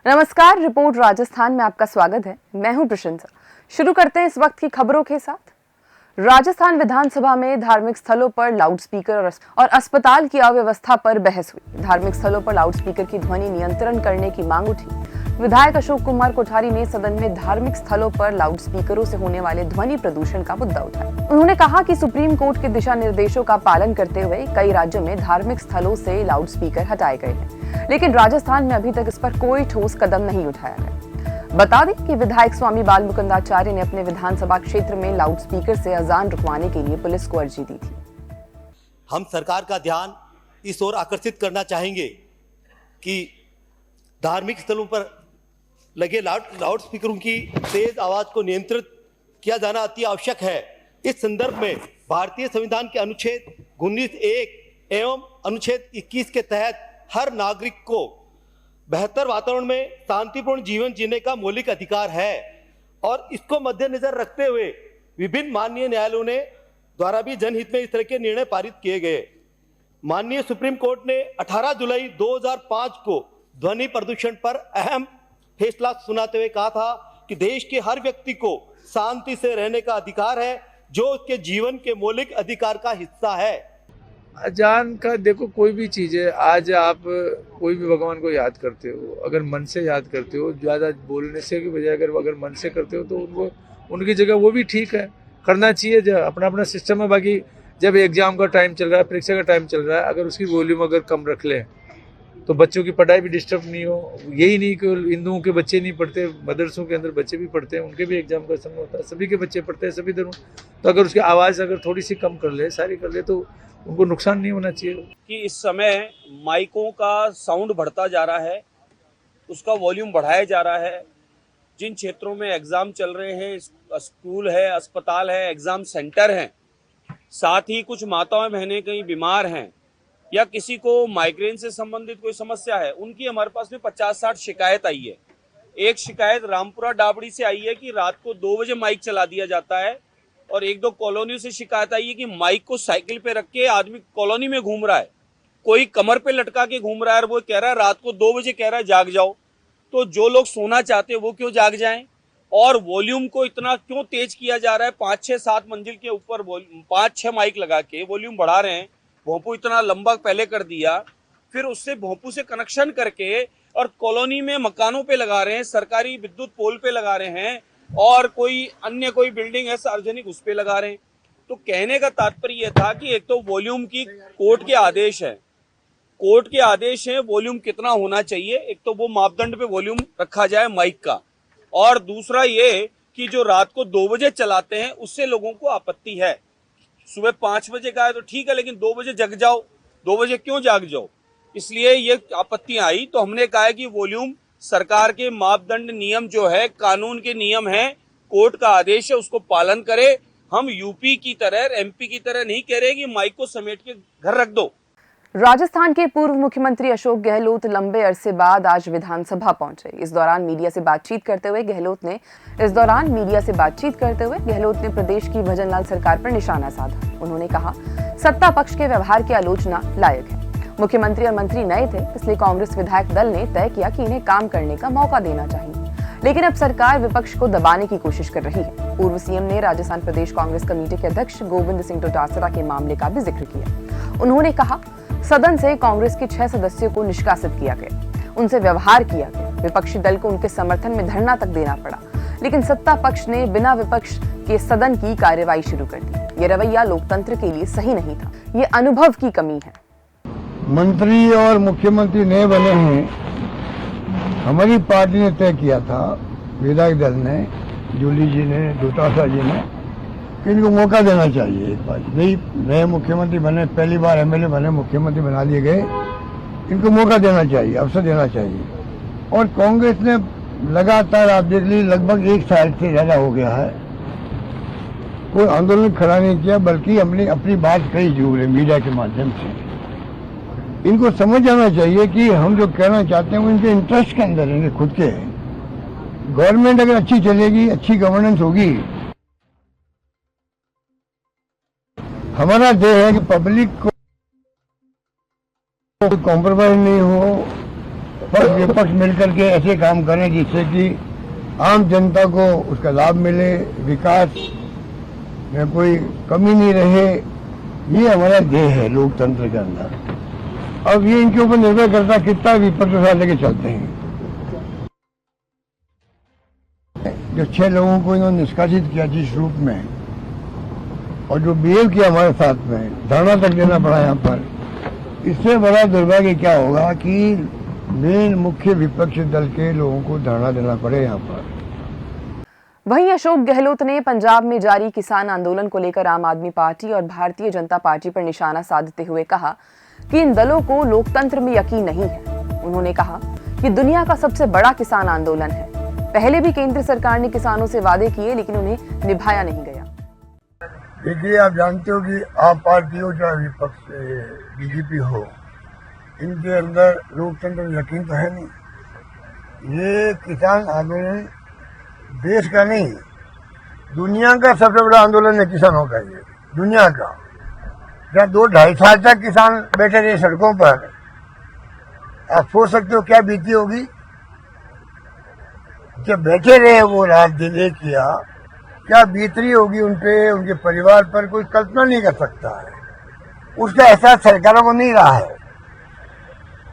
नमस्कार, रिपोर्ट राजस्थान में आपका स्वागत है। मैं हूं प्रशंसा। शुरू करते हैं इस वक्त की खबरों के साथ। राजस्थान विधानसभा में धार्मिक स्थलों पर लाउडस्पीकर और अस्पताल की अव्यवस्था पर बहस हुई। धार्मिक स्थलों पर लाउडस्पीकर की ध्वनि नियंत्रण करने की मांग उठी। विधायक अशोक कुमार कोठारी ने सदन में धार्मिक स्थलों पर लाउडस्पीकरों से होने वाले ध्वनि प्रदूषण का मुद्दा उठाया। उन्होंने कहा कि सुप्रीम कोर्ट के दिशा निर्देशों का पालन करते हुए कई राज्यों में धार्मिक स्थलों से लाउडस्पीकर हटाए गए हैं, लेकिन राजस्थान में अभी तक इस पर कोई ठोस कदम नहीं उठाया गया। बता दें कि विधायक स्वामी बालमुकुंदाचार्य ने अपने विधानसभा क्षेत्र में लाउडस्पीकर से अजान रुकवाने के लिए पुलिस को अर्जी दी थी। हम सरकार का ध्यान इस ओर आकर्षित करना चाहेंगे कि धार्मिक स्थलों पर लगे लाउड स्पीकरों की तेज आवाज को नियंत्रित किया जाना अति आवश्यक है। इस संदर्भ में भारतीय संविधान के अनुच्छेद 19(1) एवं अनुच्छेद 21 के तहत हर नागरिक को बेहतर वातावरण में शांतिपूर्ण जीवन जीने का मौलिक अधिकार है और इसको मद्देनजर रखते हुए विभिन्न माननीय न्यायालयों ने द्वारा भी जनहित में इस तरह के निर्णय पारित किए गए। माननीय सुप्रीम कोर्ट ने 18 जुलाई 2005 को ध्वनि प्रदूषण पर अहम फैसला सुनाते हुए कहा था कि देश के हर व्यक्ति को शांति से रहने का अधिकार है, जो उसके जीवन के मौलिक अधिकार का हिस्सा है। अजान का देखो, कोई भी चीज़ है, आज आप कोई भी भगवान को याद करते हो, अगर मन से याद करते हो, ज़्यादा बोलने से की बजाय अगर मन से करते हो तो उनको उनकी जगह वो भी ठीक है, करना चाहिए। जब अपना अपना सिस्टम है। बाकी जब एग्जाम का टाइम चल रहा है, परीक्षा का टाइम चल रहा है, अगर उसकी वॉल्यूम अगर कम रख लें तो बच्चों की पढ़ाई भी डिस्टर्ब नहीं हो। यही नहीं कि हिंदुओं के बच्चे नहीं पढ़ते, मदरसों के अंदर बच्चे भी पढ़ते हैं, उनके भी एग्जाम का समय होता है, सभी के बच्चे पढ़ते हैं सभी धर्मों। तो अगर उसकी आवाज़ अगर थोड़ी सी कम कर ले, सारी कर ले, तो उनको नुकसान नहीं होना चाहिए। कि इस समय माइकों का साउंड बढ़ता जा रहा है, उसका वॉल्यूम बढ़ाया जा रहा है। जिन क्षेत्रों में एग्ज़ाम चल रहे हैं, स्कूल है, अस्पताल है, एग्ज़ाम सेंटर हैं, साथ ही कुछ माताएं बहनें कहीं बीमार हैं या किसी को माइग्रेन से संबंधित कोई समस्या है, उनकी हमारे पास में 50-60 शिकायत आई है। एक शिकायत रामपुरा डाबड़ी से आई है कि रात को 2 बजे माइक चला दिया जाता है, और 1-2 कॉलोनियों से शिकायत आई है कि माइक को साइकिल पे रख के आदमी कॉलोनी में घूम रहा है, कोई कमर पे लटका के घूम रहा है और वो कह रहा है रात को 2 बजे कह रहा है जाग जाओ। तो जो लोग सोना चाहते हैं वो क्यों जाग जाएं? और वॉल्यूम को इतना क्यों तेज किया जा रहा है? 5-6-7 मंजिल के ऊपर 5-6 माइक लगा के वॉल्यूम बढ़ा रहे हैं। भोंपू इतना लंबा पहले कर दिया, फिर उससे भोंपू से कनेक्शन करके और कॉलोनी में मकानों पे लगा रहे हैं, सरकारी विद्युत पोल पे लगा रहे हैं, और कोई अन्य कोई बिल्डिंग है सार्वजनिक उस पे लगा रहे हैं। तो कहने का तात्पर्य यह था कि एक तो वॉल्यूम की कोर्ट के आदेश है, कोर्ट के आदेश हैं वॉल्यूम कितना होना चाहिए, एक तो वो मापदंड पे वॉल्यूम रखा जाए माइक का, और दूसरा ये कि जो रात को 2 बजे चलाते हैं उससे लोगों को आपत्ति है। सुबह 5 बजे का है तो ठीक है, लेकिन 2 बजे जग जाओ, 2 बजे क्यों जाग जाओ? इसलिए ये आपत्तियां आई। तो हमने कहा है कि वॉल्यूम सरकार के मापदंड नियम जो है, कानून के नियम है, कोर्ट का आदेश है, उसको पालन करे। हम यूपी की तरह, एमपी की तरह नहीं कह रहे कि माइक को समेट के घर रख दो। राजस्थान के पूर्व मुख्यमंत्री अशोक गहलोत लंबे अरसे बाद आज विधानसभा पहुंचे। इस दौरान मीडिया से बातचीत करते हुए गहलोत ने प्रदेश की भजनलाल सरकार पर निशाना साधा। उन्होंने कहा, सत्ता पक्ष के व्यवहार की आलोचना लायक है। मुख्यमंत्री और मंत्री नए थे, इसलिए कांग्रेस विधायक दल ने तय किया कि इन्हें काम करने का मौका देना चाहिए, लेकिन अब सरकार विपक्ष को दबाने की कोशिश कर रही है। पूर्व सीएम ने राजस्थान प्रदेश कांग्रेस कमेटी के अध्यक्ष गोविंद सिंह डोटासरा के मामले का भी जिक्र किया। उन्होंने कहा, सदन से कांग्रेस के 6 सदस्यों को निष्कासित किया गया, उनसे व्यवहार किया गया, विपक्षी दल को उनके समर्थन में धरना तक देना पड़ा, लेकिन सत्ता पक्ष ने बिना विपक्ष के सदन की कार्यवाही शुरू कर दी। ये रवैया लोकतंत्र के लिए सही नहीं था, ये अनुभव की कमी है। मंत्री और मुख्यमंत्री नए बने हैं, हमारी पार्टी ने तय किया था, विधायक दल ने, जूली जी ने, डोटासरा जी ने, कि इनको मौका देना चाहिए। एक बार नहीं, नए मुख्यमंत्री बने, पहली बार एमएलए बने, मुख्यमंत्री बना दिए गए, इनको मौका देना चाहिए, अवसर देना चाहिए। और कांग्रेस ने लगातार, आप देख लीजिए, लगभग 1 साल से ज्यादा हो गया है, कोई आंदोलन खड़ा नहीं किया, बल्कि हमने अपनी बात कही जरूर मीडिया के माध्यम से। इनको समझ आना चाहिए कि हम जो कहना चाहते हैं वो इनके इंटरेस्ट के अंदर है, इनके खुद के। गवर्नमेंट अगर अच्छी चलेगी, अच्छी गवर्नेंस होगी, हमारा ध्येय है कि पब्लिक को कॉम्प्रोमाइज नहीं हो, विपक्ष मिलकर के ऐसे काम करें जिससे कि आम जनता को उसका लाभ मिले, विकास में कोई कमी नहीं रहे। ये हमारा ध्येय है लोकतंत्र के अंदर। अब ये इनके ऊपर निर्भर करता कितना विपक्ष साथ लेके चलते हैं। जो 6 लोगों को इन्होंने निष्कासित किया जिस रूप में, और जो बिहेव किया हमारे साथ में, धरना तक देना पड़ा यहाँ पर, इससे बड़ा दुर्भाग्य क्या होगा कि मेन मुख्य विपक्ष दल के लोगों को धरना देना पड़े यहाँ पर। वहीं अशोक गहलोत ने पंजाब में जारी किसान आंदोलन को लेकर आम आदमी पार्टी और भारतीय जनता पार्टी पर निशाना साधते हुए कहा कि इन दलों को लोकतंत्र में यकीन नहीं है। उन्होंने कहा कि दुनिया का सबसे बड़ा किसान आंदोलन है। पहले भी केंद्र सरकार ने किसानों से वादे किए लेकिन उन्हें निभाया नहीं गया। देखिए, आप जानते हो कि आप पार्टी हो चाहे विपक्ष बीजेपी हो, इनके अंदर लोकतंत्र में यकीन तो है नहीं। ये किसान आंदोलन देश का नहीं, दुनिया का सबसे बड़ा आंदोलन है किसानों का। ये दुनिया का, जहाँ 2-2.5 साल तक किसान बैठे रहे सड़कों पर, आप सोच सकते हो क्या बीती होगी। जब बैठे रहे वो रात दिन एक किया, क्या बीत रही होगी उनपे, उनके परिवार पर, कोई कल्पना नहीं कर सकता है। उसका एहसास सरकारों को नहीं रहा है।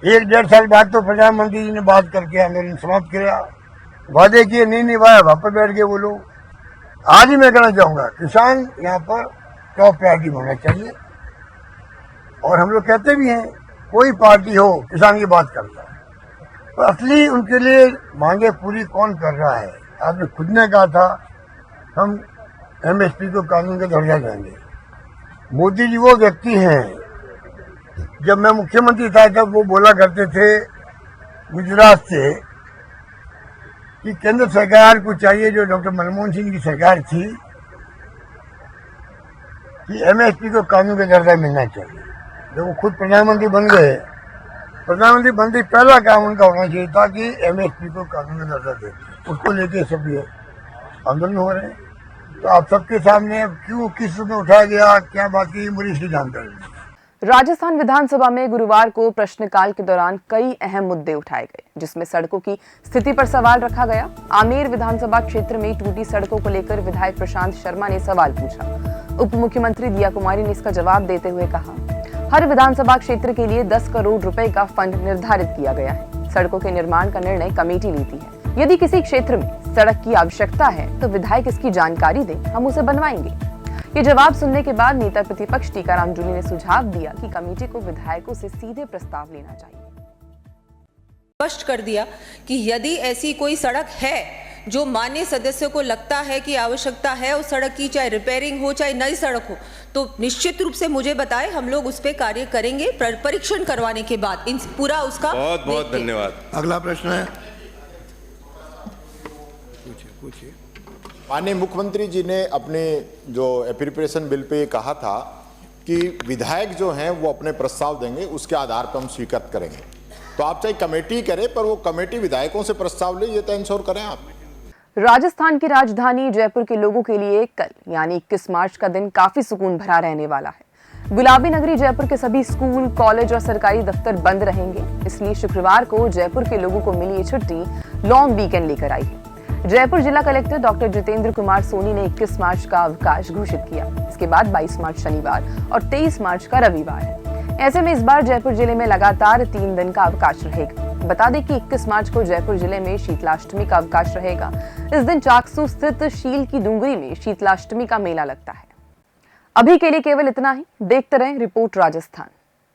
1-1.5 साल बाद तो प्रधानमंत्री जी ने बात करके आंदोलन समाप्त किया, वादे किए, नहीं निभाया, वापस बैठ गए वो लोग। आज ही मैं कहना चाहूंगा, किसान यहाँ पर टॉप प्रायोरिटी होना चाहिए। और हम लोग कहते भी हैं, कोई पार्टी हो किसान की बात करता है, तो असली उनके लिए मांगे पूरी कौन कर रहा है। आपने खुद ने कहा था हम MSP को कानून का दर्जा देंगे। मोदी जी वो व्यक्ति हैं, जब मैं मुख्यमंत्री था तब वो बोला करते थे गुजरात से कि केंद्र सरकार को चाहिए, जो डॉक्टर मनमोहन सिंह की सरकार थी, कि MSP को कानून का दर्जा मिलना चाहिए। जब वो खुद प्रधानमंत्री बन गए, प्रधानमंत्री बनते पहला काम उनका होना चाहिए था कि MSP को कानून का दर्जा दे। उसको लेके सब ये आंदोलन हो रहे हैं। तो आप सबके सामने क्यों, किस रूप में उठाया गया, क्या बात की, मुझे इसकी जानकारी। राजस्थान विधानसभा में गुरुवार को प्रश्नकाल के दौरान कई अहम मुद्दे उठाए गए, जिसमें सड़कों की स्थिति पर सवाल रखा गया। आमेर विधानसभा क्षेत्र में टूटी सड़कों को लेकर विधायक प्रशांत शर्मा ने सवाल पूछा। उप मुख्यमंत्री दिया कुमारी ने इसका जवाब देते हुए कहा, हर विधानसभा क्षेत्र के लिए 10 करोड़ रुपए का फंड निर्धारित किया गया है। सड़कों के निर्माण का निर्णय कमेटी लेती है। यदि किसी क्षेत्र में सड़क की आवश्यकता है तो विधायक इसकी जानकारी दें, हम उसे बनवाएंगे। ये जवाब सुनने के बाद नेता प्रतिपक्ष टीकाराम जूली ने सुझाव दिया कि कमेटी को विधायकों से सीधे प्रस्ताव लेना चाहिए। स्पष्ट कर दिया कि यदि ऐसी कोई सड़क है जो माननीय सदस्य को लगता है कि आवश्यकता है उस सड़क की, चाहे रिपेयरिंग हो चाहे नई सड़क हो, तो निश्चित रूप से मुझे बताएं, हम लोग उस पर कार्य करेंगे परीक्षण करवाने के बाद। इन पूरा उसका बहुत बहुत धन्यवाद। अगला प्रश्न है, पूछिए। माननीय मुख्यमंत्री जी ने अपने जो एप्रोप्रिएशन बिल पे कहा था कि विधायक जो हैं वो अपने प्रस्ताव देंगे, उसके आधार पर हम स्वीकृत करेंगे। तो आप चाहे कमेटी करें, पर वो कमेटी विधायकों से प्रस्ताव ले, ये तो इंश्योर करें आप। राजस्थान की राजधानी जयपुर के लोगों के लिए कल यानी 21 मार्च का दिन काफी सुकून भरा रहने वाला है। गुलाबी नगरी जयपुर के सभी स्कूल, कॉलेज और सरकारी दफ्तर बंद रहेंगे। इसलिए शुक्रवार को जयपुर के लोगों को मिली ये छुट्टी लॉन्ग वीकेंड लेकर आई है। जयपुर जिला कलेक्टर डॉक्टर जितेंद्र कुमार सोनी ने 21 मार्च का अवकाश घोषित किया। इसके बाद 22 मार्च शनिवार और 23 मार्च का रविवार है। ऐसे में इस बार जयपुर जिले में लगातार 3 दिन का अवकाश रहेगा। बता दें कि 21 मार्च को जयपुर जिले में शीतलाष्टमी का अवकाश रहेगा। इस दिन चाकसू स्थित शील की डूंगरी में शीतलाष्टमी का मेला लगता है। अभी के लिए केवल इतना ही। देखते रहें रिपोर्ट राजस्थान।